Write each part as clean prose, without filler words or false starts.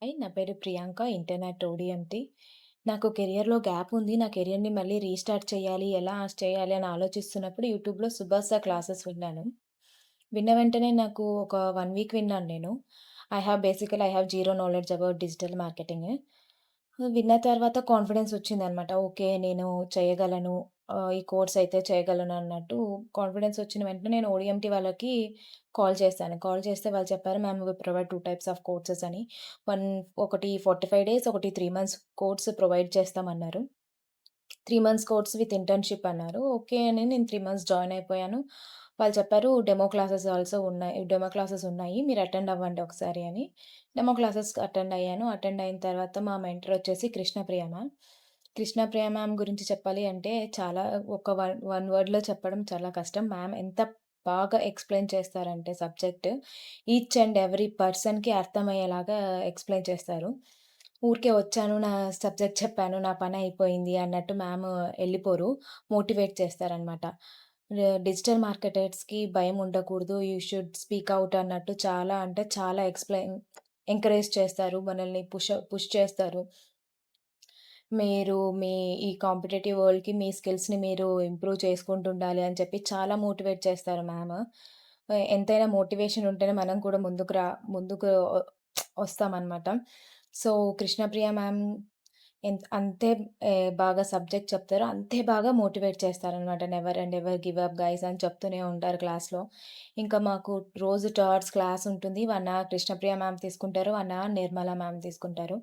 నా పేరు Priyanka. Internet ODMT. నాకు కెరియర్‌లో గ్యాప్ ఉంది. నా కెరియర్‌ని మళ్ళీ రీస్టార్ట్ చేయాలి, ఎలా చేయాలి అని ఆలోచిస్తున్నప్పుడు యూట్యూబ్‌లో సుభాష్ సార్ క్లాసెస్ విన్నాను. విన్న వెంటనే నాకు ఒక 1 వీక్ విన్నాను నేను. I have zero knowledge about digital marketing. విన్న తర్వాత కాన్ఫిడెన్స్ వచ్చిందనమాట. ఓకే. నేను చేయగలను. ఈ కోర్స్ అయితే చేయగలను అన్నట్టు కాన్ఫిడెన్స్ వచ్చిన వెంటనే నేను ఓడిఎంటి వాళ్ళకి కాల్ చేశాను. కాల్ చేస్తే వాళ్ళు చెప్పారు, "ma'am we provide 2 types of courses" అని. వన్ ఒకటి 45 డేస్, ఒకటి 3 మంత్స్ కోర్స్ ప్రొవైడ్ చేస్తామన్నారు. 3 మంత్స్ కోర్స్ విత్ ఇంటర్న్‌షిప్ అన్నారు. ఓకే అని నేను 3 మంత్స్ జాయిన్ అయిపోయాను. వాళ్ళు చెప్పారు డెమో క్లాసెస్ ఉన్నాయి. మీరు అటెండ్ అవ్వండి ఒకసారి అని. డెమో క్లాసెస్ అటెండ్ అయ్యాను. అటెండ్ అయిన తర్వాత మా మెంటర్ వచ్చేసి కృష్ణప్రియ మ్యామ్. కృష్ణప్రియ మ్యామ్ గురించి చెప్పాలి అంటే చాలా ఒక వన్ వర్డ్‌లో చెప్పడం చాలా కష్టం. మ్యామ్ ఎంత బాగా ఎక్స్‌ప్లెయిన్ చేస్తారంటే సబ్జెక్ట్ ఈచ్ అండ్ ఎవ్రీ పర్సన్‌కి అర్థమయ్యేలాగా ఎక్స్‌ప్లెయిన్ చేస్తారు. ఊరికే వచ్చాను, నా సబ్జెక్ట్ చెప్పాను, నా పనయిపోయింది అన్నట్టు మ్యామ్ ఎళ్ళిపోరు. మోటివేట్ చేస్తారనమాట. డిజిటల్ మార్కెటర్స్‌కి భయం ఉండకూడదు. యూ షుడ్ స్పీక్ ఔట్ అన్నట్టు చాలా అంటే చాలా ఎంకరేజ్ చేస్తారు. మనల్ని పుష్ చేస్తారు. మీరు మీ ఈ కాంపిటీటివ్ వరల్డ్‌కి మీ స్కిల్స్‌ని మీరు ఇంప్రూవ్ చేసుకుంటుండాలి అని చెప్పి చాలా మోటివేట్ చేస్తారు మ్యామ్. ఎంతైనా మోటివేషన్ ఉంటేనే మనం కూడా ముందుకు వస్తామనమాట. సో, కృష్ణప్రియ మ్యామ్ అంతే బాగా సబ్జెక్ట్ చెప్తారో, అంతే బాగా మోటివేట్ చేస్తారనమాట. Never and ever give up guys అని చెప్తూనే ఉంటారు క్లాస్‌లో. ఇంకా మాకు రోజు టాట్స్ క్లాస్ ఉంటుంది. 1 అవర్ కృష్ణప్రియ మ్యామ్ తీసుకుంటారు. 1 అవర్ నిర్మల మ్యామ్ తీసుకుంటారు.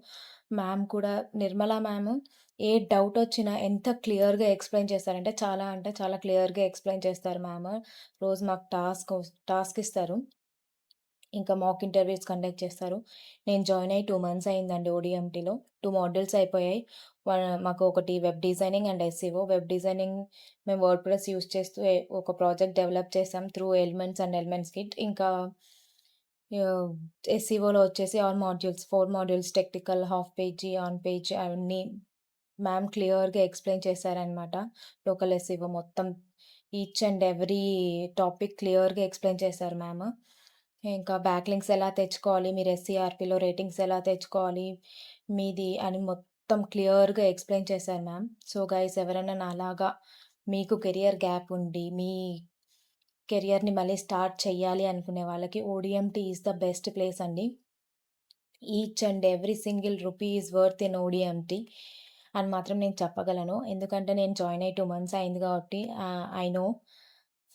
మ్యామ్ కూడా నిర్మల మ్యామ్ ఏ డౌటొచ్చినా ఎంత క్లియర్‌గా ఎక్స్‌ప్లెయిన్ చేస్తారంటే, చాలా అంటే చాలా క్లియర్‌గా ఎక్స్‌ప్లెయిన్ చేస్తారు మ్యామ్. రోజు మాకు టాస్క్ ఇస్తారు. ఇంకా మాక్ ఇంటర్వ్యూస్ కండక్ట్ చేస్తారు. నేను జాయిన్ అయ్యి 2 మంత్స్ అయిందండి ఓడిఎంటీలో. 2 మాడ్యూల్స్ అయిపోయాయి. మాకు ఒకటి web designing and SEO. Web designing మేము వర్డ్‌ప్రెస్ యూజ్ చేస్తూ ఒక ప్రాజెక్ట్ డెవలప్ చేసాం through elements and elements kit. ఇంకా ఆహ్, ఎస్ఈఓలో వచ్చేసి all modules 4 modules technical, half page, on page అవన్నీ మ్యామ్ క్లియర్‌గా ఎక్స్‌ప్లెయిన్ చేశారనమాట. లోకల్ ఎస్ఈఓ మొత్తం ఈచ్ అండ్ ఎవ్రీ టాపిక్ క్లియర్‌గా ఎక్స్‌ప్లెయిన్ చేశారు మ్యామ్. ఇంకా బ్యాక్‌లింక్స్ ఎలా తెచ్చుకోవాలి, మీరు ఎస్‌సీఆర్‌పీలో రేటింగ్స్ ఎలా తెచ్చుకోవాలి, మీది అని మొత్తం క్లియర్‌గా ఎక్స్‌ప్లెయిన్ చేశారు మ్యామ్. సో, గైస్ ఎవరైనా నాలాగా మీకు కెరియర్ గ్యాప్ ఉండి, మీ కెరియర్‌ని మళ్ళీ స్టార్ట్ చేయాలి అనుకునే వాళ్ళకి ODMT is the best place అండి. Each and every single rupee is worth in ODMT అని మాత్రం నేను చెప్పగలను. ఎందుకంటే నేను జాయిన్ అయ్యి 2 మంత్స్ అయింది కాబట్టి ఐ నో.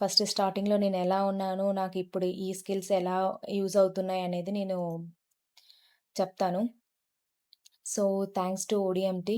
ఫస్ట్ స్టార్టింగ్‌లో నేనెలా ఉన్నాను, నాకిప్పుడు ఈ స్కిల్స్ ఎలా యూజ్ అవుతున్నాయనేది నేను చెప్తాను. So, thanks to ODMT.